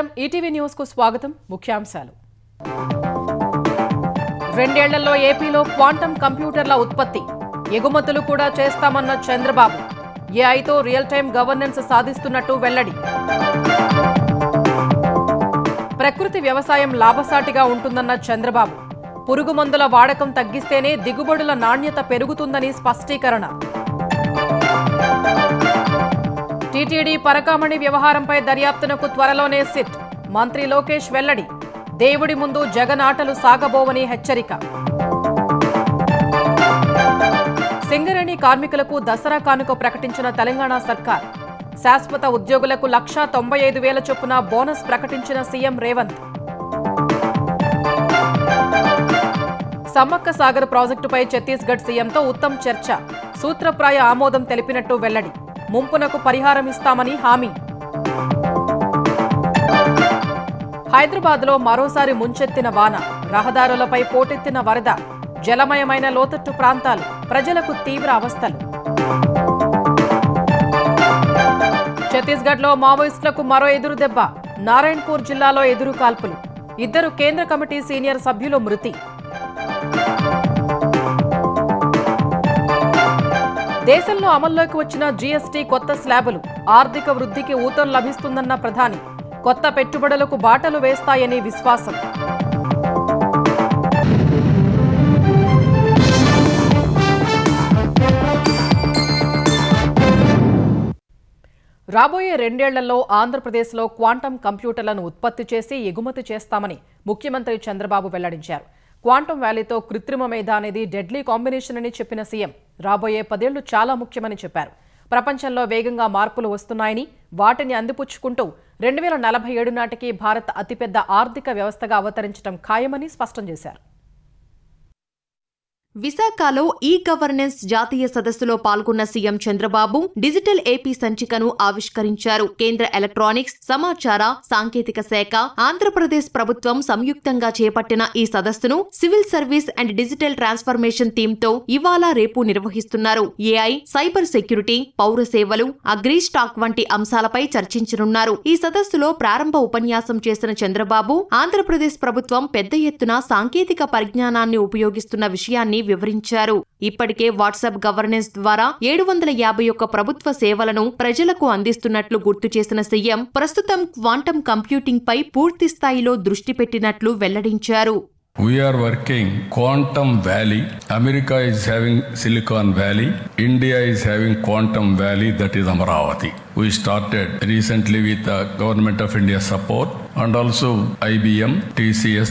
నమస్కారం ETV news కు స్వాగతం ముఖ్యాంశాలు రెండేళ్లలో ఏపీలో క్వాంటం కంప్యూటర్ల ఉత్పత్తి ఎగుమతులు కూడా చేస్తామన్న చంద్రబాబు ఏఐతో రియల్ టైం గవర్నెన్స్ సాధిస్తున్నట్టు వెల్లడి ప్రకృతి వ్యవసాయం లాభసాటిగా ఉంటుందన్న చంద్రబాబు పురుగు మందుల వాడకం తగ్గిస్తేనే దిగుబడుల నాణ్యత పెరుగుతుందని స్పష్టీకరణ టీటీడీ పరకామణి వ్యవహారంపై దర్యాప్తునకు త్వరలోనే సిట్ మంత్రి లోకేష్ వెల్లడి దేవుడి ముందు జగన్ ఆటలు సాగబోవని హెచ్చరిక సింగరేణి కార్మికులకు దసరా కానుక ప్రకటించిన తెలంగాణ సర్కార్ శాశ్వత ఉద్యోగులకు 1,95,000 చొప్పున బోనస్ ప్రకటించిన సీఎం రేవంత్ సమ్మక్క సాగర్ ప్రాజెక్టుపై ఛత్తీస్గఢ్ సీఎంతో ఉత్తమ్ చర్చ సూత్రప్రాయ ఆమోదం తెలిపినట్టు వెల్లడి ముంపునకు పరిహారం ఇస్తామని హామీ హైదరాబాద్లో మరోసారి ముంచెత్తిన వాన రహదారులపై పోటెత్తిన వరద జలమయమైన లోతట్టు ప్రాంతాలు ప్రజలకు తీవ్ర అవస్థలు ఛత్తీస్గఢ్లో మావోయిస్టులకు మరో ఎదురు దెబ్బ నారాయణపూర్ జిల్లాలో ఎదురు కాల్పులు 2 కేంద్ర కమిటీ సీనియర్ సభ్యులు మృతి దేశంలో అమల్లోకి వచ్చిన జీఎస్టీ కొత్త స్లాబులు ఆర్థిక వృద్ధికి ఊతం లభిస్తుందన్న ప్రధాని కొత్త పెట్టుబడులకు బాటలు వేస్తాయని విశ్వాసం రాబోయే రెండేళ్లలో ఆంధ్రప్రదేశ్లో క్వాంటం కంప్యూటర్లను ఉత్పత్తి చేసి ఎగుమతి చేస్తామని ముఖ్యమంత్రి చంద్రబాబు వెల్లడించారు క్వాంటం వ్యాలీతో కృత్రిమ మేధ అనేది డెడ్లీ కాంబినేషన్ అని చెప్పిన సీఎం రాబోయే 10 ఏళ్లు చాలా ముఖ్యమని చెప్పారు ప్రపంచంలో వేగంగా మార్పులు వస్తున్నాయని వాటిని అందిపుచ్చుకుంటూ 2047 నాటికి భారత్ అతిపెద్ద ఆర్థిక వ్యవస్థగా అవతరించడం ఖాయమని స్పష్టం చేశారు విశాఖలో ఈ గవర్నెన్స్ జాతీయ సదస్సులో పాల్గొన్న సీఎం చంద్రబాబు డిజిటల్ ఏపీ సంచికను ఆవిష్కరించారు కేంద్ర ఎలక్ట్రానిక్స్ సమాచార సాంకేతిక శాఖ ఆంధ్రప్రదేశ్ ప్రభుత్వం సంయుక్తంగా చేపట్టిన ఈ సదస్సును civil service and digital transformation థీమ్తో ఇవాళ రేపు నిర్వహిస్తున్నారు ఏఐ సైబర్ సెక్యూరిటీ పౌర సేవలు అగ్రి స్టాక్ వంటి అంశాలపై చర్చించనున్నారు ఈ సదస్సులో ప్రారంభ ఉపన్యాసం చేసిన చంద్రబాబు ఆంధ్రప్రదేశ్ ప్రభుత్వం పెద్ద ఎత్తున సాంకేతిక పరిజ్ఞానాన్ని ఉపయోగిస్తున్న విషయాన్ని వివరించారు ఇప్పటికే వాట్సాప్ గవర్నెన్స్ ద్వారా 751 ప్రభుత్వ సేవలను ప్రజలకు అందిస్తున్నట్లు గుర్తు చేసిన సీఎం ప్రస్తుతం క్వాంటం కంప్యూటింగ్ పై పూర్తి స్థాయిలో దృష్టి పెట్టినట్లు వెల్లడించారు We are working Quantum Valley. America is having Silicon Valley. India is having Quantum Valley, that is Amaravati. We started recently with the Government of India support and also IBM, TCS,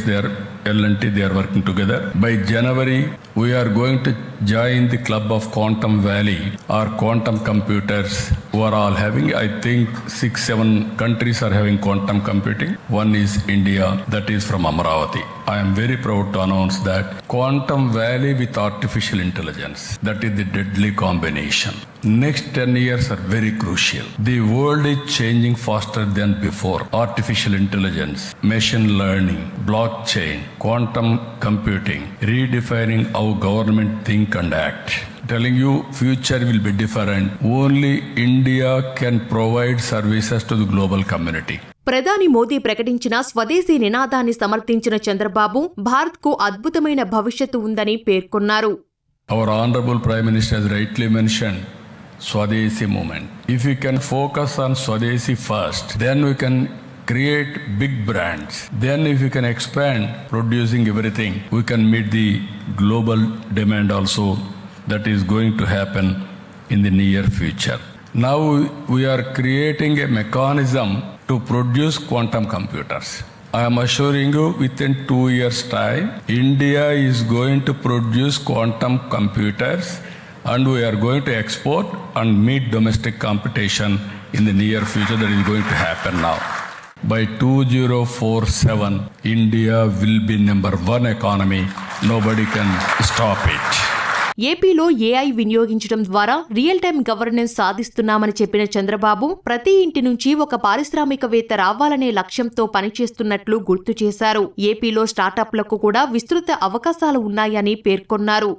L&T, they are working together. By January, we are going to join the club of Quantum Valley or quantum computers who are all having, I think 6-7 countries are having quantum computing. One is India, that is from Amaravati. I am very proud to announce that Quantum Valley with artificial intelligence, that is the deadly combination. Next 10 years are very crucial. The world is changing faster than before. Artificial intelligence, machine learning, blockchain, quantum computing, redefining how government think and act. Telling you future will be different. Only India can provide services to the global community. ప్రధాని మోదీ ప్రకటించిన స్వదేశీ నినాదాన్ని సమర్థించిన చంద్రబాబు భారత్కు అద్భుతమైన భవిష్యత్తు ఉందని పేర్కొన్నారు Our Honorable Prime Minister has rightly mentioned Swadeshi movement. If we can focus on Swadeshi first, then we can create big brands. Then if we can expand producing everything, we can meet the global demand also that is going to happen in the near future. Now we are creating a mechanism to produce quantum computers. I am assuring you within 2 years' time, India is going to produce quantum computers and we are going to export and meet domestic competition in the near future. That is going to happen now. By 2047, India will be #1 economy. Nobody can stop it. ఏపీలో AI వినియోగించడం ద్వారా real time governance సాధిస్తున్నామని చెప్పిన చంద్రబాబు ప్రతి ఇంటి నుంచి ఒక పారిశ్రామికవేత్త రావాలనే లక్ష్యంతో పనిచేస్తున్నట్లు గుర్తు చేశారు ఏపీలో స్టార్టప్లకు కూడా విస్తృత అవకాశాలు ఉన్నాయని పేర్కొన్నారు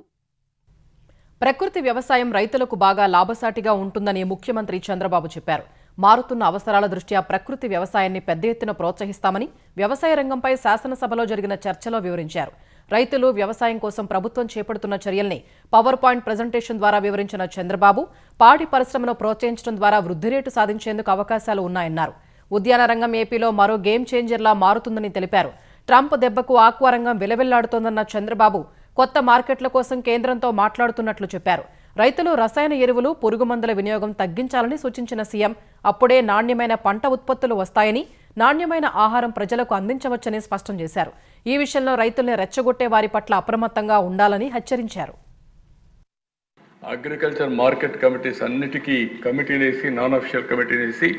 ప్రకృతి వ్యవసాయం రైతులకు బాగా లాభసాటిగా ఉంటుందని ముఖ్యమంత్రి చంద్రబాబు చెప్పారు మారుతున్న అవసరాల దృష్ట్యా ప్రకృతి వ్యవసాయాన్ని పెద్ద ఎత్తున ప్రోత్సహిస్తామని వ్యవసాయ రంగంపై శాసనసభలో జరిగిన చర్చలో వివరించారు. రైతులు వ్యవసాయం కోసం ప్రభుత్వం చేపడుతున్న చర్యల్ని పవర్ పాయింట్ ప్రెజెంటేషన్ ద్వారా వివరించిన చంద్రబాబు పాడి పరిశ్రమను ప్రోత్సహించడం ద్వారా వృద్ధి రేటు సాధించేందుకు అవకాశాలు ఉన్నాయన్నారు. ఉద్యాన రంగం ఏపీలో మరో గేమ్ చేంజర్లా మారుతుందని తెలిపారు. ట్రంప్ దెబ్బకు ఆక్వా రంగం విలవిల్లాడుతోందన్న చంద్రబాబు కొత్త మార్కెట్ల కోసం కేంద్రంతో మాట్లాడుతున్నట్లు చెప్పారు. రైతులు రసాయన ఎరువులు, పురుగుమందుల వినియోగం తగ్గించాలని సూచించిన సీఎం అప్పుడే నాణ్యమైన పంట ఉత్పత్తులు వస్తాయని, నాణ్యమైన ఆహారం ప్రజలకు అందించవచ్చని స్పష్టం చేశారు. ఈ విషయంలో రైతుల్ని రెచ్చగొట్టే వారి పట్ల అప్రమత్తంగా ఉండాలని హెచ్చరించారు. అగ్రికల్చర్ మార్కెట్ కమిటీస్ అన్నిటికీ కమిటీలు వేసి, నాన్ అఫిషియల్ కమిటీలు వేసి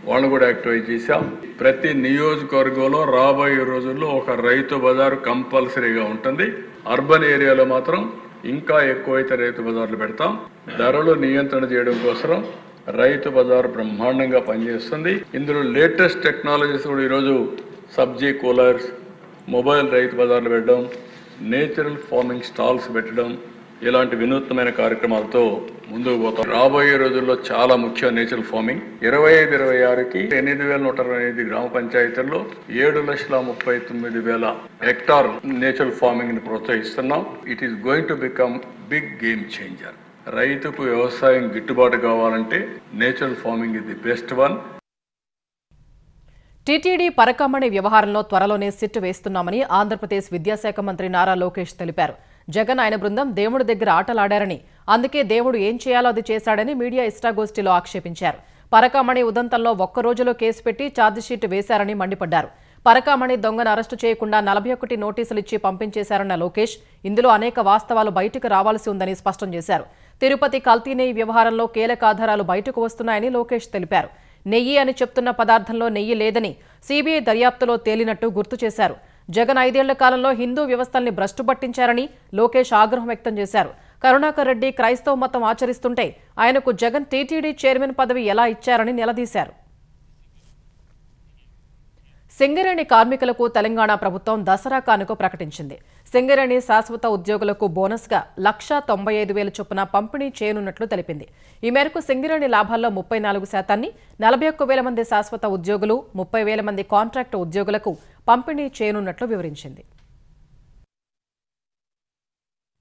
వాళ్ళను కూడా యాక్టివేట్ చేశాం. ప్రతి నియోజకవర్గంలో రాబోయే రోజుల్లో ఒక రైతు బజారు కంపల్సరీగా ఉంటుంది. అర్బన్ ఏరియాలో మాత్రం ఇంకా ఎక్కువైతే రైతు బజార్లు పెడతాం. ధరలు నియంత్రణ చేయడం కోసం రైతు బజారు బ్రహ్మాండంగా పనిచేస్తుంది. ఇందులో లేటెస్ట్ టెక్నాలజీస్ కూడా ఈరోజు సబ్జీ కూలర్స్, మొబైల్ రైతు బజార్లు పెట్టడం, నేచురల్ ఫార్మింగ్ స్టాల్స్ పెట్టడం, ఇలాంటి వినూత్నమైన కార్యక్రమాలతో ముందుకు పోతాం. రాబోయే రోజుల్లో చాలా ముఖ్యం నేచురల్ ఫార్మింగ్. 25-26కి 8,128 గ్రామ పంచాయతీల్లో 7,39,000 హెక్టార్ నేచురల్ ఫార్మింగ్ ని ప్రోత్సహిస్తున్నాం. It is going to become big game changer. రైతుకు వ్యవసాయం గిట్టుబాటు కావాలంటే natural farming is the best one. TTD పరకామణి వ్యవహారంలో త్వరలోనే సిట్ వేస్తున్నామని ఆంధ్రప్రదేశ్ విద్యాశాఖ మంత్రి నారా లోకేష్ తెలిపారు. జగన్ ఆయన బృందం దేవుడి దగ్గర ఆటలాడారని, అందుకే దేవుడు ఏం చేయాలో అది చేశాడని మీడియా ఇష్టాగోష్ఠిలో ఆక్షేపించారు. పరకామణి ఉదంతంలో ఒక్క రోజులో కేసు పెట్టి ఛార్జిషీట్ వేశారని మండిపడ్డారు. పరకామణి దొంగను అరెస్టు చేయకుండా 41 నోటీసులు ఇచ్చి పంపించేశారన్న లోకేష్ ఇందులో అనేక వాస్తవాలు బయటకు రావాల్సి ఉందని స్పష్టం చేశారు. తిరుపతి కల్తీ నెయ్యి వ్యవహారంలో కీలక ఆధారాలు బయటకు వస్తున్నాయని లోకేష్ తెలిపారు. నెయ్యి అని చెప్తున్న పదార్థంలో నెయ్యి లేదని సీబీఐ దర్యాప్తులో తేలినట్టు గుర్తు చేశారు. జగన్ 5 ఏళ్ల కాలంలో హిందూ వ్యవస్థల్ని భ్రష్టు పట్టించారని లోకేష్ ఆగ్రహం వ్యక్తం చేశారు. కరుణాకర్ రెడ్డి క్రైస్తవ మతం ఆచరిస్తుంటే ఆయనకు జగన్ టీటీడీ చైర్మన్ పదవి ఎలా ఇచ్చారని నిలదీశారు. సింగరేణి కార్మికులకు తెలంగాణ ప్రభుత్వం దసరా కానుక ప్రకటించింది. సింగరేణి శాశ్వత ఉద్యోగులకు బోనస్గా 1,95,000 చొప్పున పంపిణీ చేయనున్నట్లు తెలిపింది. ఈ మేరకు సింగరేణి లాభాల్లో 34%, 41,000 మంది శాశ్వత ఉద్యోగులు, 30,000 మంది కాంట్రాక్టు ఉద్యోగులకు పంపిణీ చేయనున్నట్లు వివరించింది.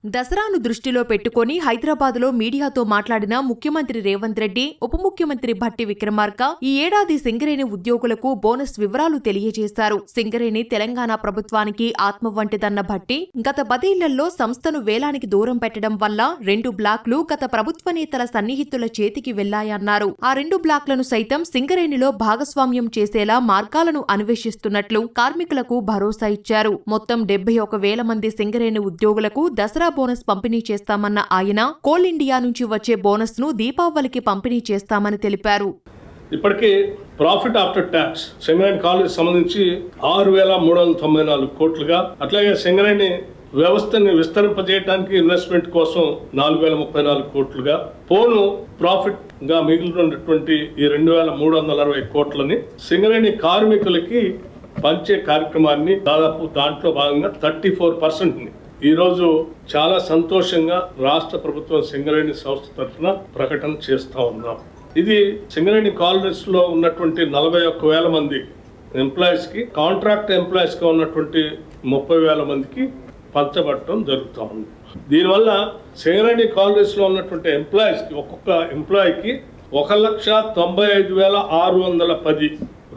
దసరాను దృష్టిలో పెట్టుకుని హైదరాబాద్లో మీడియాతో మాట్లాడిన ముఖ్యమంత్రి రేవంత్ రెడ్డి, ఉప ముఖ్యమంత్రి భట్టి విక్రమార్క ఈ ఏడాది సింగరేణి ఉద్యోగులకు బోనస్ వివరాలు తెలియజేశారు. సింగరేణి తెలంగాణ ప్రభుత్వానికి ఆత్మ వంటిదన్న భట్టి గత 10 ఏళ్లలో సంస్థను వేలానికి దూరం పెట్టడం వల్ల 2 బ్లాక్లు గత ప్రభుత్వ నేతల సన్నిహితుల చేతికి వెళ్లాయన్నారు. ఆ 2 బ్లాక్లను సైతం సింగరేణిలో భాగస్వామ్యం చేసేలా మార్గాలను అన్వేషిస్తున్నట్లు కార్మికులకు భరోసా ఇచ్చారు. మొత్తం 71,000 మంది సింగరేణి ఉద్యోగులకు దసరా బోనస్ పంపిణీ చేస్తామన్న ఆయన కోల్ ఇండియా నుంచి వచ్చే బోనస్ ను దీపావళికి పంపిణీ చేస్తామని తెలిపారు. ఇప్పటికే profit after tax Singareni college సంబంధించి 6,394 కోట్లుగా, అట్లాగే సింగరేణి వ్యవస్థని విస్తరింపజేయడానికి ఇన్వెస్ట్మెంట్ కోసం 4,034 కోట్లుగా, పోను ప్రాఫిట్ గా మిగిలినటువంటి ఈ 2,360 కోట్లని సింగరేణి కార్మికులకి పంచే కార్యక్రమాన్ని దాదాపు దాంట్లో భాగంగా 34% ఈ రోజు చాలా సంతోషంగా రాష్ట్ర ప్రభుత్వం సింగరేణి సంస్థ తరఫున ప్రకటన చేస్తా ఉన్నాం. ఇది సింగరేణి కాలనీస్ లో ఉన్నటువంటి 41,000 మంది ఎంప్లాయీస్ కి, కాంట్రాక్ట్ ఎంప్లాయీస్ గా ఉన్నటువంటి 30,000 మందికి పంచబడటం జరుగుతూ ఉంది. దీనివల్ల సింగరేణి కాలనీస్ లో ఉన్నటువంటి ఎంప్లాయీస్ కి, ఒక్కొక్క ఎంప్లాయీకి 1,95,610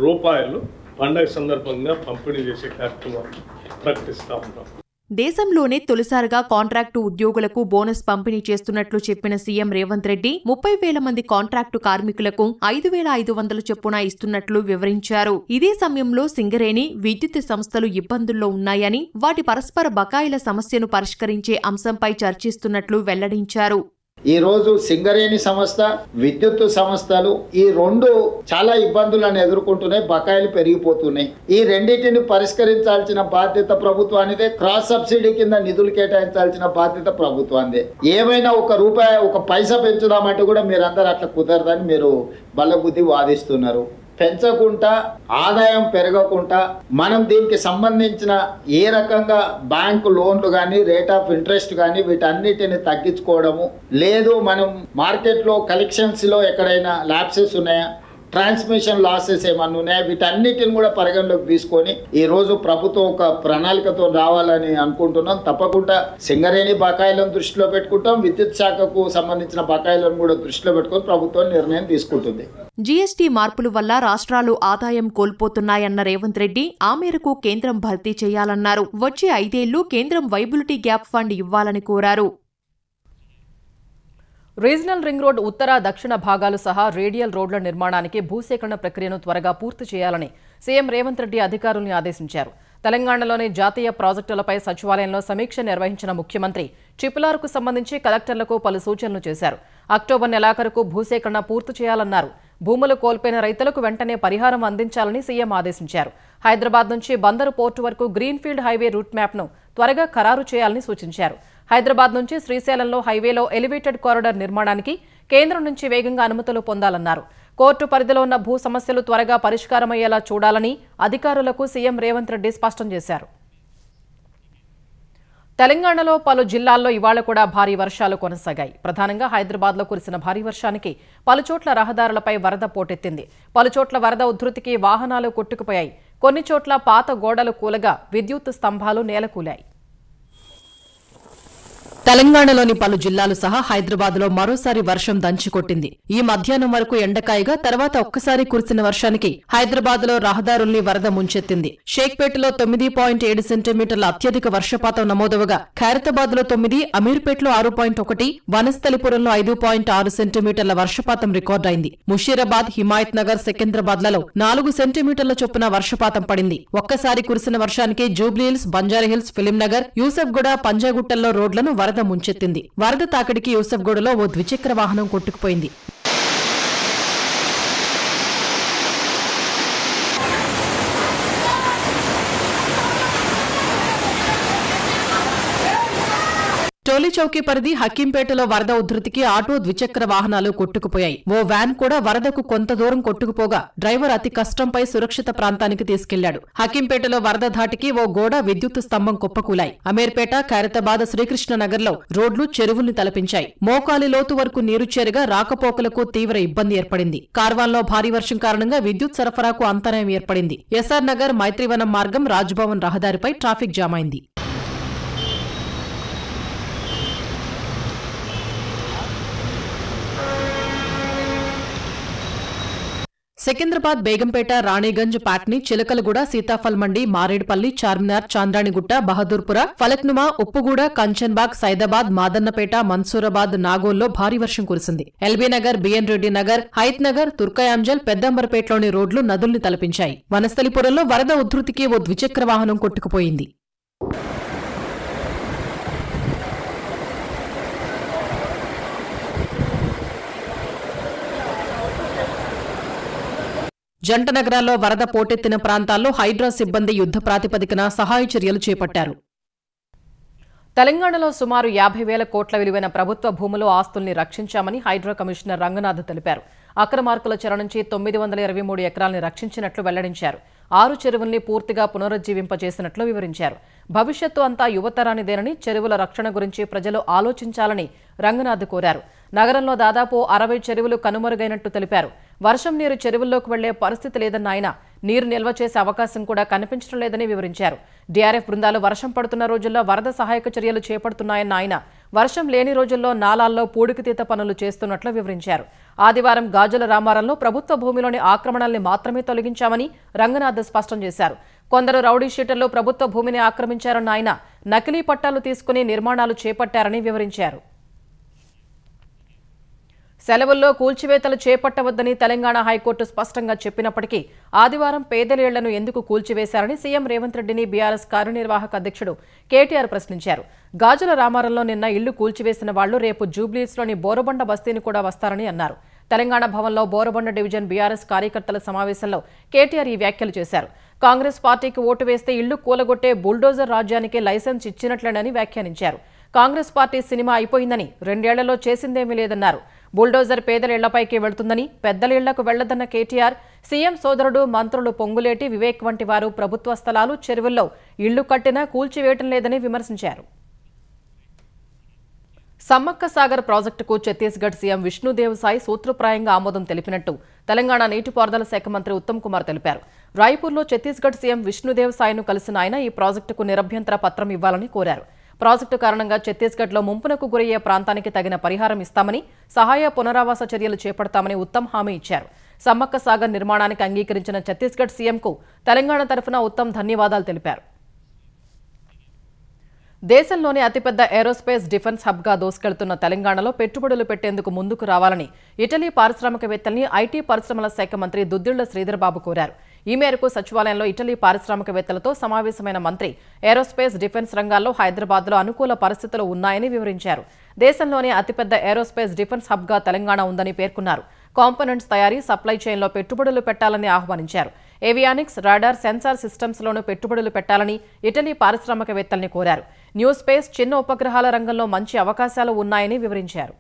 రూపాయలు పండగ సందర్భంగా పంపిణీ చేసే కార్యక్రమాన్ని ప్రకటిస్తా ఉన్నాం. దేశంలోనే తొలిసారిగా కాంట్రాక్టు ఉద్యోగులకు బోనస్ పంపిణీ చేస్తున్నట్లు చెప్పిన సీఎం రేవంత్ రెడ్డి 30,000 మంది కాంట్రాక్టు కార్మికులకు 5,500 చొప్పున ఇస్తున్నట్లు వివరించారు. ఇదే సమయంలో సింగరేణి, విద్యుత్ సంస్థలు ఇబ్బందుల్లో ఉన్నాయని, వాటి పరస్పర బకాయిల సమస్యను పరిష్కరించే అంశంపై చర్చిస్తున్నట్లు వెల్లడించారు. ఈ రోజు సింగరేణి సంస్థ, విద్యుత్ సంస్థలు ఈ 2 చాలా ఇబ్బందులను ఎదుర్కొంటున్నాయి, బకాయిలు పెరిగిపోతున్నాయి. ఈ రెండింటిని పరిష్కరించాల్సిన బాధ్యత ప్రభుత్వానిదే. క్రాస్ సబ్సిడీ కింద నిధులు కేటాయించాల్సిన బాధ్యత ప్రభుత్వానిదే. ఏమైనా ఒక పైసా పెంచుదామంటే కూడా మీరందరూ అట్లా కుదరదని మీరు బల్లబుద్ధి వాదిస్తున్నారు. పెంచకుండా, ఆదాయం పెరగకుండా మనం దీనికి సంబంధించిన ఏ రకంగా బ్యాంకు లోన్లు కానీ, రేట్ ఆఫ్ ఇంట్రెస్ట్ కానీ వీటన్నిటిని తగ్గించుకోవడము లేదు. మనం మార్కెట్లో కలెక్షన్స్లో ఎక్కడైనా ల్యాప్సెస్ ఉన్నాయా, ట్రాన్స్మిషన్ లాసెస్ ఏమన్నా ఉన్నాయా, వీటన్నిటిని కూడా పరిగణలోకి తీసుకొని ఈ రోజు ప్రభుత్వం ఒక ప్రణాళికతో రావాలని అనుకుంటున్నాం. తప్పకుండా సింగరేణి బకాయిలను దృష్టిలో పెట్టుకుంటాం, విద్యుత్ శాఖకు సంబంధించిన బకాయిలను కూడా దృష్టిలో పెట్టుకొని ప్రభుత్వం నిర్ణయం తీసుకుంటుంది. జీఎస్టీ మార్పుల వల్ల రాష్ట్రాలు ఆదాయం కోల్పోతున్నాయన్న రేవంత్ రెడ్డి ఆ మేరకు కేంద్రం భర్తీ చేయాలన్నారు. వచ్చే 5 ఏళ్లు కేంద్రం వైబిలిటీ గ్యాప్ ఫండ్ ఇవ్వాలని కోరారు. రీజనల్ రింగ్ రోడ్ ఉత్తర దక్షిణ భాగాలు సహా రేడియల్ రోడ్ల నిర్మాణానికి భూసేకరణ ప్రక్రియను త్వరగా పూర్తి చేయాలని సీఎం రేవంత్ రెడ్డి అధికారుల్ని ఆదేశించారు. తెలంగాణలోని జాతీయ ప్రాజెక్టులపై సచివాలయంలో సమీక్ష నిర్వహించిన ముఖ్యమంత్రి చిపులార్కు సంబంధించి కలెక్టర్లకు పలు సూచనలు చేశారు. అక్టోబర్ నెలాఖరుకు భూసేకరణ పూర్తి చేయాలన్నారు. భూములు కోల్పోయిన రైతులకు వెంటనే పరిహారం అందించాలని సీఎం ఆదేశించారు. హైదరాబాద్ నుంచి బందరు పోర్టు వరకు గ్రీన్ఫీల్డ్ హైవే రూట్ మ్యాప్ను త్వరగా ఖరారు చేయాలని సూచించారు. హైదరాబాద్ నుంచి శ్రీశైలంలో హైవేలో ఎలివేటెడ్ కారిడార్ నిర్మాణానికి కేంద్రం నుంచి వేగంగా అనుమతులు పొందాలన్నారు. కోర్టు పరిధిలో ఉన్న భూ సమస్యలు త్వరగా పరిష్కారమయ్యేలా చూడాలని అధికారులకు సీఎం రేవంత్ రెడ్డి స్పష్టం చేశారు. తెలంగాణలో పలు జిల్లాల్లో ఇవాళ కూడా భారీ వర్షాలు కొనసాగాయి. ప్రధానంగా హైదరాబాద్లో కురిసిన భారీ వర్షానికి పలుచోట్ల రహదారులపై వరద పోటెత్తింది. పలుచోట్ల వరద ఉధృతికి వాహనాలు కొట్టుకుపోయాయి. కొన్ని చోట్ల పాత గోడలు కూలగా విద్యుత్ స్తంభాలు నేలకూలాయి. తెలంగాణలోని పలు జిల్లాలు సహా హైదరాబాద్లో మరోసారి వర్షం దంచికొట్టింది. ఈ మధ్యాహ్నం వరకు ఎండకాయగా తర్వాత ఒక్కసారి కురిసిన వర్షానికి హైదరాబాద్లో రహదారుల్ని వరద ముంచెత్తింది. షేక్పేటలో 9.7 సెంటీమీటర్ల అత్యధిక వర్షపాతం నమోదవగా ఖైరతాబాద్లో 9, అమీర్పేటలో 6.1, వనస్థలిపురంలో 5.6 సెంటీమీటర్ల వర్షపాతం రికార్డైంది. ముషీరాబాద్, హిమాయత్ నగర్, సికింద్రాబాద్లలో 4 సెంటీమీటర్ల చొప్పున వర్షపాతం పడింది. ఒక్కసారి కురిసిన వర్షానికి జూబ్లీహిల్స్, బంజారాహిల్స్, ఫిలింనగర్, యూసఫ్గూడ, పంజాగుట్టల్లో రోడ్లను వరద ముంచెత్తింది. వరద తాకిడికి యూసఫ్గూడలో ఓ ద్విచక్ర వాహనం కొట్టుకుపోయింది. టోలీ చౌకీ పరిధి హకీంపేటలో వరద ఉధృతికి ఆటో, ద్విచక్ర వాహనాలు కొట్టుకుపోయాయి. ఓ వ్యాన్ కూడా వరదకు కొంత దూరం కొట్టుకుపోగా డ్రైవర్ అతి కష్టంపై సురక్షిత ప్రాంతానికి తీసుకెళ్లాడు. హకీంపేటలో వరద ధాటికి ఓ గోడ, విద్యుత్ స్తంభం కుప్పకూలాయి. అమీర్పేట, ఖైరతాబాద్, శ్రీకృష్ణనగర్లో రోడ్లు, చెరువుల్ని తలపించాయి. మోకాలి లోతు వరకు నీరు చేరగా రాకపోకలకు తీవ్ర ఇబ్బంది ఏర్పడింది. కార్వాన్లో భారీ వర్షం కారణంగా విద్యుత్ సరఫరాకు అంతరాయం ఏర్పడింది. ఎస్ఆర్ నగర్, మైత్రివనం మార్గం, రాజ్భవన్ రహదారిపై ట్రాఫిక్ జామ్ అయింది. సికింద్రాబాద్, బేగంపేట, రాణిగంజ్, పాట్నీ, చిలకలగూడ, సీతాఫల్ మండి, మారేడుపల్లి, చార్మినార్, చాంద్రాణిగుట్ట, బహదూర్పుర, ఫలక్నుమా, ఉప్పుగూడ, కంచన్బాగ్, సైదాబాద్, మాదన్నపేట, మన్సూరాబాద్, నాగోల్లో భారీ వర్షం కురిసింది. ఎల్బీనగర్, బిఎన్ రెడ్డి నగర్, హైత్ నగర్, తుర్కయాంజల్, పెద్దంబరపేటలోని రోడ్లు నదుల్ని తలపించాయి. వనస్థలిపురంలో వరద ఉధృతికి ఓ ద్విచక్ర వాహనం కొట్టుకుపోయింది. జంట నగరాల్లో వరద పోటెత్తిన ప్రాంతాల్లో హైడ్రా సిబ్బంది యుద్ధ ప్రాతిపదికన సహాయ చర్యలు చేపట్టారు. తెలంగాణలో సుమారు 50,000 కోట్ల విలువైన ప్రభుత్వ భూములు, ఆస్తుల్ని రక్షించామని హైడ్రా కమిషనర్ రంగనాథ్ తెలిపారు. అక్రమార్కుల చెర నుంచి 923 ఎకరాల్ని రక్షించినట్లు వెల్లడించారు. 6 చెరువుల్ని పూర్తిగా పునరుజ్జీవింపజేసినట్లు వివరించారు. భవిష్యత్తు అంతా యువతరానిదేనని, చెరువుల రక్షణ గురించి ప్రజలు ఆలోచించాలని రంగనాథ్ కోరారు. నగరంలో దాదాపు 60 చెరువులు కనుమరుగైనట్టు తెలిపారు. వర్షం నీరు చెరువుల్లోకి వెళ్లే పరిస్థితి లేదన్న ఆయన నీరు నిల్వ చేసే అవకాశం కూడా కనిపించడం లేదని వివరించారు. డీఆర్ఎఫ్ బృందాలు వర్షం పడుతున్న రోజుల్లో వరద సహాయక చర్యలు చేపడుతున్నాయన్న ఆయన వర్షం లేని రోజుల్లో నాలాల్లో పూడికితీత పనులు చేస్తున్నట్లు వివరించారు. ఆదివారం గాజుల రామారంలో ప్రభుత్వ భూమిలోని ఆక్రమణల్ని మాత్రమే తొలగించామని రంగనాథ్ స్పష్టం చేశారు. కొందరు రౌడీ షీటర్లు ప్రభుత్వ భూమిని ఆక్రమించారన్న ఆయన నకిలీ పట్టాలు తీసుకుని నిర్మాణాలు చేపట్టారని వివరించారు. సెలవుల్లో కూల్చివేతలు చేపట్టవద్దని తెలంగాణ హైకోర్టు స్పష్టంగా చెప్పినప్పటికీ ఆదివారం పేదల ఇళ్లను ఎందుకు కూల్చివేశారని సీఎం రేవంత్ రెడ్డిని బీఆర్ఎస్ కార్యనిర్వాహక అధ్యక్షుడు కేటీఆర్ ప్రశ్నించారు. గాజుల రామారంలో నిన్న ఇళ్లు కూల్చివేసిన వాళ్లు రేపు జూబ్లీస్లోని బోరబండ బస్తీని కూడా వస్తారని అన్నారు. తెలంగాణ భవన్లో బోరబండ డివిజన్ బీఆర్ఎస్ కార్యకర్తల సమావేశంలో కేటీఆర్ ఈ వ్యాఖ్యలు చేశారు. కాంగ్రెస్ పార్టీకి ఓటు వేస్తే ఇళ్లు కూలగొట్టే బుల్డోజర్ రాజ్యానికి లైసెన్స్ ఇచ్చినట్లేనని వ్యాఖ్యానించారు. కాంగ్రెస్ పార్టీ సినిమా అయిపోయిందని, 2 ఏళ్లలో చేసిందేమీ లేదన్నారు. బుల్డోజర్ పేదల ఇళ్లపైకి వెళుతుందని, పెద్దల ఇళ్లకు వెళ్లదన్న కేటీఆర్ సీఎం సోదరుడు మంత్రులు పొంగులేటి, వివేక్ వంటి వారు ప్రభుత్వ స్థలాలు, చెరువుల్లో ఇళ్లు కట్టినా కూల్చివేయటం లేదని విమర్శించారు. సమ్మక్క సాగర్ ప్రాజెక్టుకు ఛత్తీస్గఢ్ సీఎం విష్ణుదేవ్ సాయి సూత్రప్రాయంగా ఆమోదం తెలిపినట్టు తెలంగాణ నీటిపారుదల శాఖ మంత్రి ఉత్తమ్ కుమార్ తెలిపారు. రాయ్పూర్లో ఛత్తీస్గఢ్ సీఎం విష్ణుదేవ్ సాయిను కలిసిన ఆయన ఈ ప్రాజెక్టుకు నిరభ్యంతర పత్రం ఇవ్వాలని కోరారు. ప్రాజెక్టు కారణంగా ఛత్తీస్గఢ్లో ముంపునకు గురయ్యే ప్రాంతానికి తగిన పరిహారం ఇస్తామని, సహాయ పునరావాస చర్యలు చేపడతామని ఉత్తమ్ హామీ ఇచ్చారు. సమ్మక్క సాగర్ నిర్మాణానికి అంగీకరించిన ఛత్తీస్గఢ్ సీఎంకు తెలంగాణ తరఫున ఉత్తమ్ ధన్యవాదాలు తెలిపారు. దేశంలోని అతిపెద్ద ఏరోస్పేస్ డిఫెన్స్ హబ్గా దూసుకెళ్తున్న తెలంగాణలో పెట్టుబడులు పెట్టేందుకు ముందుకు రావాలని ఇటలీ పారిశ్రామికవేత్తల్ని ఐటీ పరిశ్రమల శాఖ మంత్రి దుద్దిళ్ల శ్రీధర్బాబు కోరారు. ఈ మేరకు సచివాలయంలో ఇటలీ పారిశ్రామికవేత్తలతో సమావేశమైన మంత్రి ఏరోస్పేస్ డిఫెన్స్ రంగాల్లో హైదరాబాద్లో అనుకూల పరిస్థితులు ఉన్నాయని వివరించారు. దేశంలోనే అతిపెద్ద ఏరోస్పేస్ డిఫెన్స్ హబ్గా తెలంగాణ ఉందని పేర్కొన్నారు. కాంపోనెంట్స్ తయారీ, సప్లై చైన్లో పెట్టుబడులు పెట్టాలని ఆహ్వానించారు. ఏవియానిక్స్, రాడార్, సెన్సార్ సిస్టమ్స్లోనూ పెట్టుబడులు పెట్టాలని ఇటలీ పారిశ్రామికవేత్తల్ని కోరారు. న్యూ స్పేస్, చిన్న ఉపగ్రహాల రంగంలో మంచి అవకాశాలు ఉన్నాయని వివరించారు.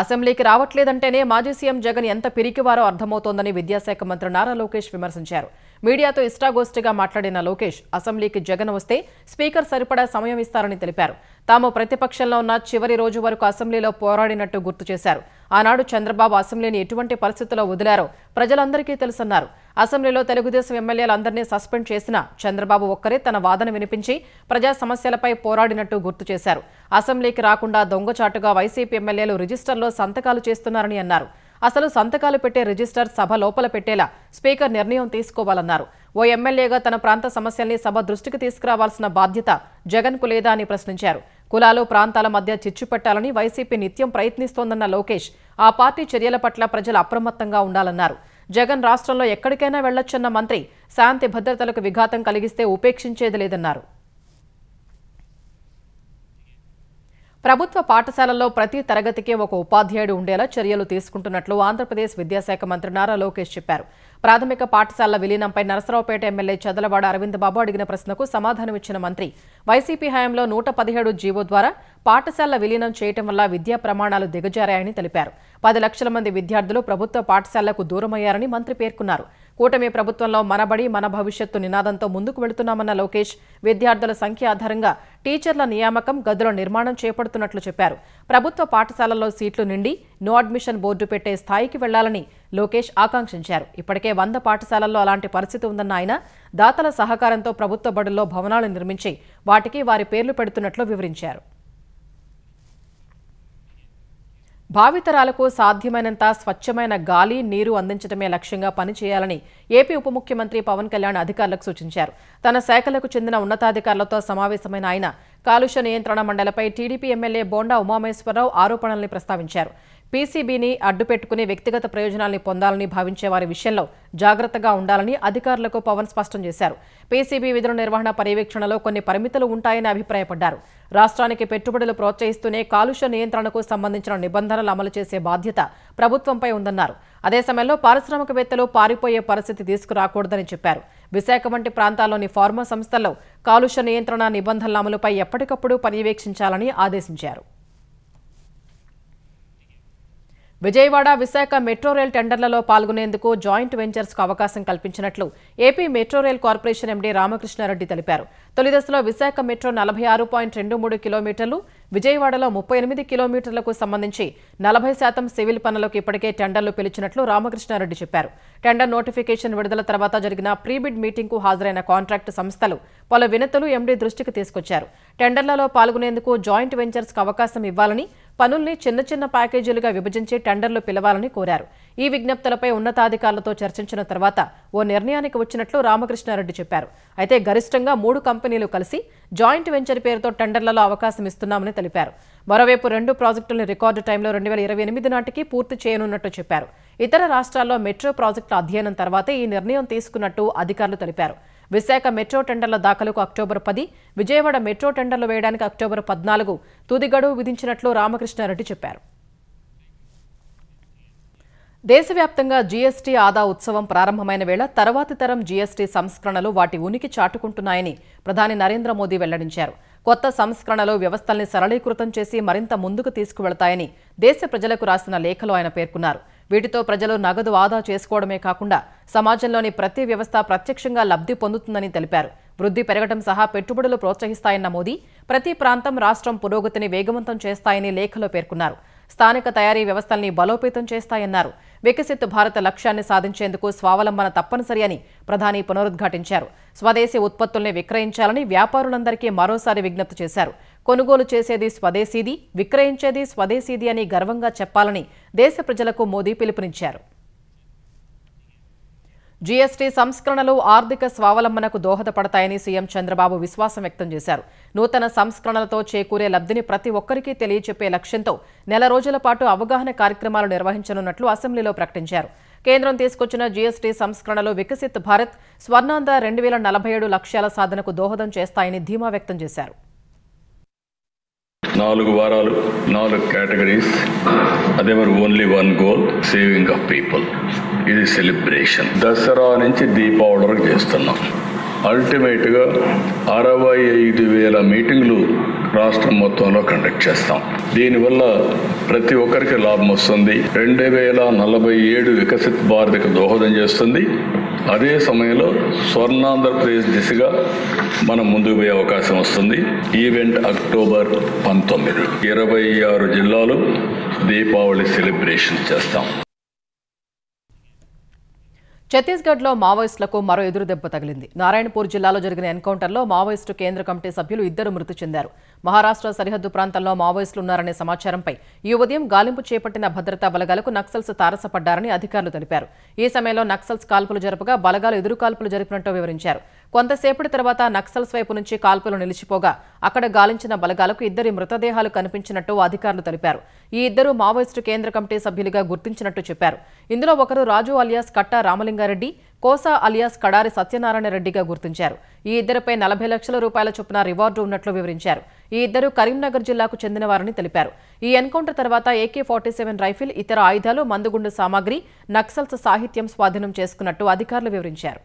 అసెంబ్లీకి రావట్లేదంటేనే మాజీ సీఎం జగన్ ఎంత పిరికివారో అర్థమవుతోందని విద్యాశాఖ మంత్రి నారా లోకేష్ విమర్శించారు. మీడియాతో ఇష్టాగోష్ఠిగా మాట్లాడిన లోకేష్ అసెంబ్లీకి జగన్ వస్తే స్పీకర్ సరిపడా సమయం ఇస్తారని తెలిపారు. తాము ప్రతిపక్షంలో ఉన్న చివరి రోజు వరకు అసెంబ్లీలో పోరాడినట్టు గుర్తు చేశారు. ఆనాడు చంద్రబాబు అసెంబ్లీని ఎటువంటి పరిస్థితుల్లో వదిలారో ప్రజలందరికీ తెలుసన్నారు. అసెంబ్లీలో తెలుగుదేశం ఎమ్మెల్యేలందరినీ సస్పెండ్ చేసిన చంద్రబాబు ఒక్కరే తన వాదన వినిపించి ప్రజా సమస్యలపై పోరాడినట్టు గుర్తు చేశారు. అసెంబ్లీకి రాకుండా దొంగచాటుగా వైసీపీ ఎమ్మెల్యేలు రిజిస్టర్లో సంతకాలు చేస్తున్నారని అన్నారు. అసలు సంతకాలు పెట్టే రిజిస్టర్ సభ లోపల పెట్టేలా స్పీకర్ నిర్ణయం తీసుకోవాలన్నారు. ఓ ఎమ్మెల్యేగా తన ప్రాంత సమస్యల్ని సభ దృష్టికి తీసుకురావాల్సిన బాధ్యత జగన్కు లేదా అని ప్రశ్నించారు. కులాలు, ప్రాంతాల మధ్య చిచ్చు పెట్టాలని వైసీపీ నిత్యం ప్రయత్నిస్తోందన్న లోకేష్ ఆ పార్టీ చర్యల పట్ల ప్రజలు అప్రమత్తంగా ఉండాలన్నారు. జగన్ రాష్ట్రంలో ఎక్కడికైనా వెళ్లొచ్చన్న మంత్రి శాంతి భద్రతలకు విఘాతం కలిగిస్తే ఉపేక్షించేది లేదన్నారు. ప్రభుత్వ పాఠశాలల్లో ప్రతి తరగతికి ఒక ఉపాధ్యాయుడు ఉండేలా చర్యలు తీసుకుంటున్నట్లు ఆంధ్రప్రదేశ్ విద్యాశాఖ మంత్రి నారా లోకేష్ చెప్పారు. ప్రాథమిక పాఠశాలల విలీనంపై నరసరావుపేట ఎమ్మెల్యే చదలవాడ అరవింద్ బాబు అడిగిన ప్రశ్నకు సమాధానమిచ్చిన మంత్రి వైసీపీ హయాంలో 117 జీవో ద్వారా పాఠశాలల విలీనం చేయడం వల్ల విద్యా ప్రమాణాలు దిగజారాయని తెలిపారు. 10 లక్షల మంది విద్యార్థులు ప్రభుత్వ పాఠశాలలకు దూరమయ్యారని మంత్రి పేర్కొన్నారు. కూటమి ప్రభుత్వంలో మనబడి మన భవిష్యత్తు నినాదంతో ముందుకు వెళుతున్నామన్న లోకేష్ విద్యార్థుల సంఖ్య ఆధారంగా టీచర్ల నియామకం, గదుల నిర్మాణం చేపడుతున్నట్లు చెప్పారు. ప్రభుత్వ పాఠశాలల్లో సీట్లు నిండి నో అడ్మిషన్ బోర్డు పెట్టే స్థాయికి వెళ్లాలని లోకేష్ ఆకాంక్షించారు. ఇప్పటికే 100 పాఠశాలల్లో అలాంటి పరిస్థితి ఉందన్న ఆయన దాతల సహకారంతో ప్రభుత్వ బడుల్లో భవనాలు నిర్మించి వాటికి వారి పేర్లు పెడుతున్నట్లు వివరించారు. భావితరాలకు సాధ్యమైనంత స్వచ్ఛమైన గాలి, నీరు అందించడమే లక్ష్యంగా పనిచేయాలని ఏపీ ఉప ముఖ్యమంత్రి పవన్ కళ్యాణ్ అధికారులకు సూచించారు. తన శాఖలకు చెందిన ఉన్నతాధికారులతో సమావేశమైన ఆయన కాలుష్య నియంత్రణ మండలిపై టీడీపీ ఎమ్మెల్యే బోండా ఉమామేశ్వరరావు ఆరోపణల్ని ప్రస్తావించారు. పీసీబీని అడ్డుపెట్టుకుని వ్యక్తిగత ప్రయోజనాల్ని పొందాలని భావించే వారి విషయంలో జాగ్రత్తగా ఉండాలని అధికారులకు పవన్ స్పష్టం చేశారు. పీసీబీ విధుల నిర్వహణ పర్యవేక్షణలో కొన్ని పరిమితులు ఉంటాయని అభిప్రాయపడ్డారు. రాష్ట్రానికి పెట్టుబడులు ప్రోత్సహిస్తూనే కాలుష్య నియంత్రణకు సంబంధించిన నిబంధనలు అమలు చేసే బాధ్యత ప్రభుత్వంపై ఉందన్నారు. అదే సమయంలో పారిశ్రామికవేత్తలు పారిపోయే పరిస్థితి తీసుకురాకూడదని చెప్పారు. విశాఖ వంటి ప్రాంతాల్లోని ఫార్మా సంస్థల్లో కాలుష్య నియంత్రణ నిబంధనల అమలుపై ఎప్పటికప్పుడు పర్యవేక్షించాలని ఆదేశించారు. విజయవాడ, విశాఖ మెట్రో రైల్ టెండర్లలో పాల్గొనేందుకు జాయింట్ వెంచర్స్కు అవకాశం కల్పించినట్లు AP metro rail corporation MD Ramakrishna Reddy తెలిపారు. తొలి దశలో విశాఖ మెట్రో 46.23 కిలోమీటర్లు, విజయవాడలో 38 కిలోమీటర్లకు సంబంధించి 40% సివిల్ పనులకు ఇప్పటికే టెండర్లు పిలిచినట్లు రామకృష్ణారెడ్డి చెప్పారు. టెండర్ నోటిఫికేషన్ విడుదల తర్వాత జరిగిన ప్రీబిడ్ మీటింగ్కు హాజరైన కాంట్రాక్టు సంస్థలు పలు వినతులు ఎండీ దృష్టికి తీసుకొచ్చారు. టెండర్లలో పాల్గొనేందుకు జాయింట్ వెంచర్స్కు అవకాశం ఇవ్వాలని, పనుల్ని చిన్న చిన్న ప్యాకేజీలుగా విభజించి టెండర్లు పిలవాలని కోరారు. ఈ విజ్ఞప్తులపై ఉన్నతాధికారులతో చర్చించిన తర్వాత ఓ నిర్ణయానికి వచ్చినట్లు రామకృష్ణారెడ్డి చెప్పారు. అయితే గరిష్టంగా 3 కంపెనీలు కలిసి జాయింట్ వెంచర్ పేరుతో టెండర్లలో అవకాశం ఇస్తున్నామని తెలిపారు. మరోవైపు 2 ప్రాజెక్టులను రికార్డు టైంలో 2028 నాటికి పూర్తి చేయనున్నట్టు చెప్పారు. ఇతర రాష్ట్రాల్లో మెట్రో ప్రాజెక్టుల అధ్యయనం తర్వాతే ఈ నిర్ణయం తీసుకున్నట్టు అధికారులు తెలిపారు. విశాఖ మెట్రో టెండర్ల దాఖలుకు అక్టోబర్ 10, విజయవాడ మెట్రో టెండర్లు వేయడానికి అక్టోబర్ 14 తుది గడువు విధించినట్లు రామకృష్ణారెడ్డి చెప్పారు. దేశవ్యాప్తంగా జీఎస్టీ ఆదా ఉత్సవం ప్రారంభమైన వేళ తర్వాతి తరం జీఎస్టీ సంస్కరణలు వాటి ఉనికి చాటుకుంటున్నాయని ప్రధాని నరేంద్ర మోదీ వెల్లడించారు. కొత్త సంస్కరణలు వ్యవస్థల్ని సరళీకృతం చేసి మరింత ముందుకు తీసుకువెళతాయని దేశ ప్రజలకు రాసిన లేఖలో ఆయన పేర్కొన్నారు. వీటితో ప్రజలు నగదు ఆదా చేసుకోవడమే కాకుండా సమాజంలోని ప్రతి వ్యవస్థ ప్రత్యక్షంగా లబ్ధి పొందుతుందని తెలిపారు. వృద్ధి పెరగడం సహా పెట్టుబడులు ప్రోత్సహిస్తాయన్న మోదీ ప్రతి ప్రాంతం రాష్ట్రం పురోగతిని వేగవంతం చేస్తాయని లేఖలో పేర్కొన్నారు. స్థానిక తయారీ వ్యవస్థల్ని బలోపేతం చేస్తాయన్నారు. వికసిత్ భారత్ లక్ష్యాన్ని సాధించేందుకు స్వావలంబన తప్పనిసరి అని ప్రధాని పునరుద్ఘాటించారు. స్వదేశీ ఉత్పత్తుల్ని విక్రయించాలని వ్యాపారులందరికీ మరోసారి విజ్ఞప్తి చేశారు. కొనుగోలు చేసేది స్వదేశీది, విక్రయించేది స్వదేశీది అని గర్వంగా చెప్పాలని దేశ ప్రజలకు మోదీ పిలుపునిచ్చారు. జీఎస్టీ సంస్కరణలు ఆర్థిక స్వావలంబనకు దోహదపడతాయని సీఎం చంద్రబాబు విశ్వాసం వ్యక్తం చేశారు. నూతన సంస్కరణలతో చేకూరే లబ్ధిని ప్రతి ఒక్కరికీ తెలియచెప్పే లక్ష్యంతో నెల రోజుల పాటు అవగాహన కార్యక్రమాలు నిర్వహించనున్నట్లు అసెంబ్లీలో ప్రకటించారు. కేంద్రం తీసుకొచ్చిన జీఎస్టీ సంస్కరణలు వికసిత్ భారత్, స్వర్ణాంధ్ర 2047 లక్ష్యాల సాధనకు దోహదం చేస్తాయని ధీమా వ్యక్తం చేశారు. 4 వారాలు 4 కేటగిరీస్, అదే మరి only 1 goal, saving of people. ఇది సెలబ్రేషన్. దసరా నుంచి దీపావళి వరకు చేస్తున్నాం. అల్టిమేట్గా 65,000 మీటింగ్లు రాష్ట్రం మొత్తంలో కండక్ట్ చేస్తాం. దీనివల్ల ప్రతి ఒక్కరికి లాభం వస్తుంది. 2047 వికసిత్ భారత్కు దోహదం చేస్తుంది. అదే సమయంలో స్వర్ణాంధ్రప్రదేశ్ దిశగా మనం ముందుకు పోయే అవకాశం వస్తుంది. ఈవెంట్ అక్టోబర్ 19, 26 జిల్లాలు దీపావళి సెలబ్రేషన్ చేస్తాం. ఛత్తీస్గఢ్లో మావోయిస్టులకు మరో ఎదురుదెబ్బ తగిలింది. నారాయణపూర్ జిల్లాలో జరిగిన ఎన్కౌంటర్లో మావోయిస్టు కేంద్ర కమిటీ సభ్యులు 2 మృతి చెందారు. మహారాష్ట్ర సరిహద్దు ప్రాంతంలో మావోయిస్టులున్నారనే సమాచారంపై ఈ ఉదయం గాలింపు చేపట్టిన భద్రతా బలగాలకు నక్సల్స్ తారసపడ్డారని అధికారులు తెలిపారు. ఈ సమయంలో నక్సల్స్ కాల్పులు జరపగా బలగాలు ఎదురు కాల్పులు జరిపినట్టు వివరించారు. కొంతసేపటి తర్వాత నక్సల్స్ వైపు నుంచి కాల్పులు నిలిచిపోగా అక్కడ గాలించిన బలగాలకు 2 మృతదేహాలు కనిపించినట్టు అధికారులు తెలిపారు. ఈ 2 మావోయిస్టు కేంద్ర కమిటీ సభ్యులుగా గుర్తించినట్టు చెప్పారు. ఇందులో ఒకరు రాజు అలియాస్ కట్టా రామలింగారెడ్డి, కోసా అలియాస్ కడారి సత్యనారాయణ రెడ్డిగా గుర్తించారు. ఈ 2పై 40 లక్షల రూపాయల చొప్పున రివార్డు ఉన్నట్లు వివరించారు. ఈ 2 కరీంనగర్ జిల్లాకు చెందినవారని తెలిపారు. ఈ ఎన్కౌంటర్ తర్వాత AK-47 రైఫిల్, ఇతర ఆయుధాలు, మందుగుండు సామాగ్రి, నక్సల్స్ సాహిత్యం స్వాధీనం చేసుకున్నట్టు అధికారులు వివరించారు.